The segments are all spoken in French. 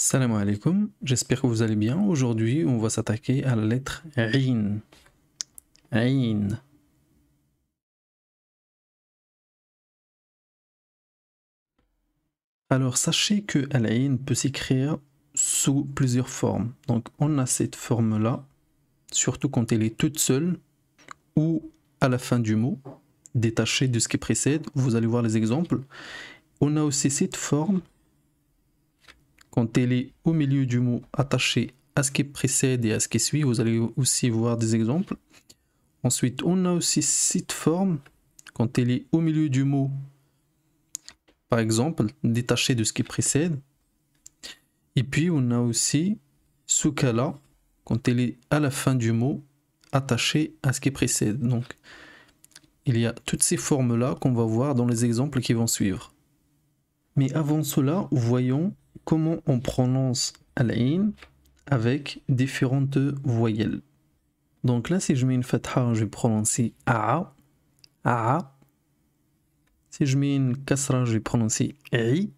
Salam alaikum, j'espère que vous allez bien. Aujourd'hui, on va s'attaquer à la lettre Ain. Ain. Alors, sachez que Al-Ain peut s'écrire sous plusieurs formes. Donc, on a cette forme-là, surtout quand elle est toute seule ou à la fin du mot, détachée de ce qui précède. Vous allez voir les exemples. On a aussi cette forme quand elle est au milieu du mot, attachée à ce qui précède et à ce qui suit. Vous allez aussi voir des exemples. Ensuite, on a aussi cette forme quand elle est au milieu du mot, par exemple, détachée de ce qui précède. Et puis, on a aussi ce cas-là quand elle est à la fin du mot, attachée à ce qui précède. Donc, il y a toutes ces formes-là qu'on va voir dans les exemples qui vont suivre. Mais avant cela, voyons comment on prononce Al-Ain avec différentes voyelles. Donc là, si je mets une fatha, je vais prononcer A, A. Si je mets une kasra, je vais prononcer I,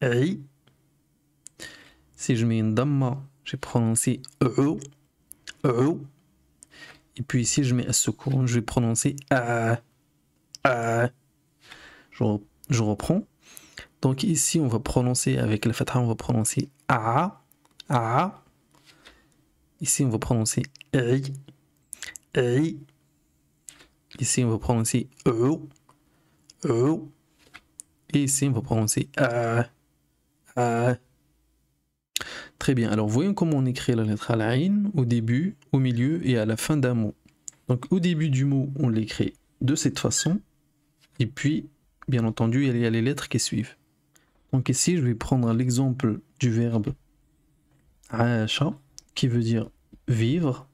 I. Si je mets une damma, je vais prononcer U, U. Et puis si je mets un soukoun, je vais prononcer A, A. Je reprends. Donc ici, on va prononcer avec la fatha, on va prononcer A, A. Ici, on va prononcer I, I. Ici, on va prononcer E, E. Et ici, on va prononcer A, A. Très bien. Alors, voyons comment on écrit la lettre Al-Ain au début, au milieu et à la fin d'un mot. Donc, au début du mot, on l'écrit de cette façon. Et puis, bien entendu, il y a les lettres qui suivent. Donc ici, je vais prendre l'exemple du verbe Aasha, qui veut dire vivre.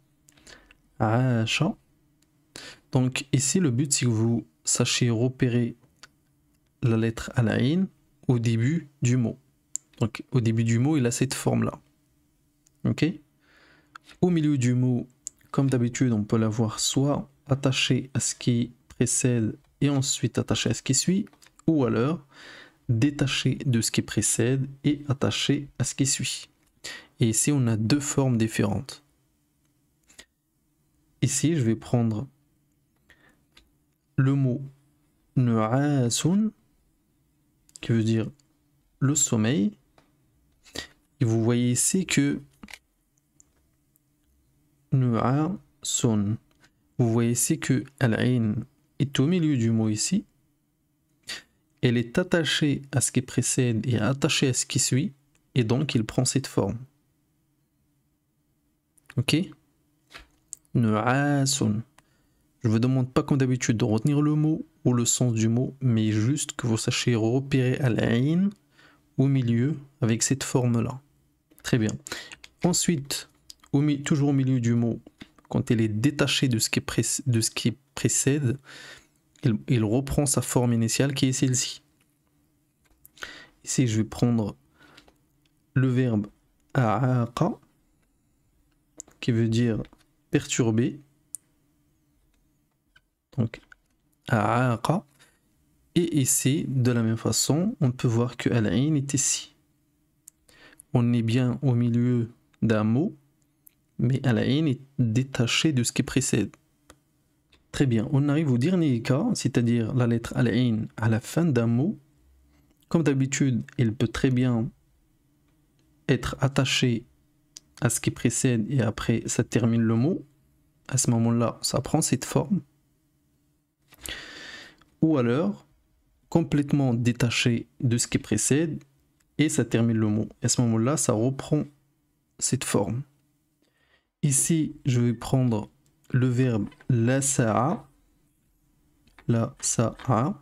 Aasha. Donc ici, le but, c'est que vous sachiez repérer la lettre Al-Ain au début du mot. Donc au début du mot, il a cette forme-là. Ok? Au milieu du mot, comme d'habitude, on peut l'avoir soit attaché à ce qui précède et ensuite attaché à ce qui suit, ou alors détaché de ce qui précède et attaché à ce qui suit. Et ici, on a deux formes différentes. Ici, je vais prendre le mot nu'asun, qui veut dire le sommeil. Et vous voyez ici que nu'asun, vous voyez ici que Al-Ain est au milieu du mot ici. Elle est attachée à ce qui précède et attachée à ce qui suit, et donc il prend cette forme. Ok? Nu'asun. Je ne vous demande pas comme d'habitude de retenir le mot ou le sens du mot, mais juste que vous sachiez repérer Al-Ain au milieu avec cette forme-là. Très bien. Ensuite, toujours au milieu du mot, quand elle est détachée de ce qui précède, il reprend sa forme initiale qui est celle-ci. Ici, je vais prendre le verbe a'aqa, qui veut dire perturber. Donc, a'aqa. Et ici, de la même façon, on peut voir que Al-Ain est ici. On est bien au milieu d'un mot, mais Al-Ain est détaché de ce qui précède. Très bien, on arrive au dernier cas, c'est-à-dire la lettre Al-Ain à la fin d'un mot. Comme d'habitude, elle peut très bien être attachée à ce qui précède et après ça termine le mot. À ce moment-là, ça prend cette forme. Ou alors, complètement détaché de ce qui précède et ça termine le mot. À ce moment-là, ça reprend cette forme. Ici, je vais prendre le verbe la sa'a. La sa'a.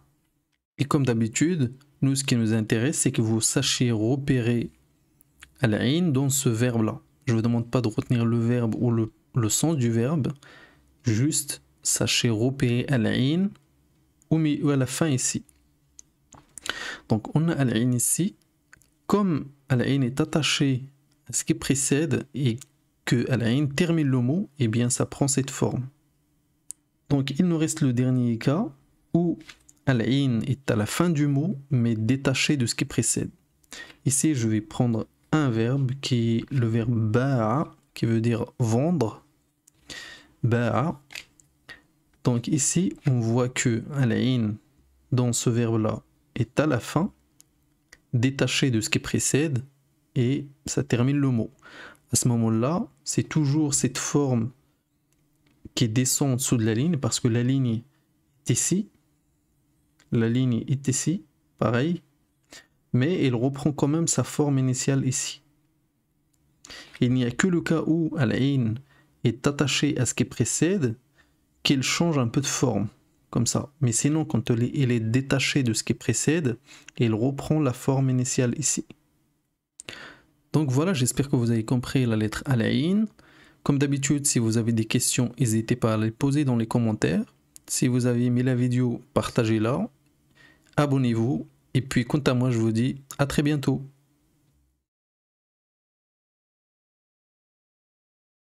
Et comme d'habitude, nous, ce qui nous intéresse, c'est que vous sachiez repérer Al-Ain dans ce verbe-là. Je ne vous demande pas de retenir le verbe ou le sens du verbe. Juste, sachez repérer Al-Ain ou à la fin ici. Donc, on a Al-Ain ici. Comme Al-Ain est attaché à ce qui précède et que Al-Ain termine le mot, eh bien, ça prend cette forme. Donc, il nous reste le dernier cas où Al-Ain est à la fin du mot, mais détaché de ce qui précède. Ici, je vais prendre un verbe qui est le verbe ba'a, qui veut dire vendre. Ba'a. Donc ici, on voit que al-ayn dans ce verbe-là est à la fin, détaché de ce qui précède, et ça termine le mot. À ce moment-là, c'est toujours cette forme qui descend en dessous de la ligne, parce que la ligne est ici. La ligne est ici, pareil. Mais il reprend quand même sa forme initiale ici. Il n'y a que le cas où al-ayn est attaché à ce qui précède qu'il change un peu de forme, comme ça. Mais sinon, quand il est détaché de ce qui précède, il reprend la forme initiale ici. Donc voilà, j'espère que vous avez compris la lettre al-ayn. Comme d'habitude, si vous avez des questions, n'hésitez pas à les poser dans les commentaires. Si vous avez aimé la vidéo, partagez-la. Abonnez-vous. Et puis, quant à moi, je vous dis à très bientôt.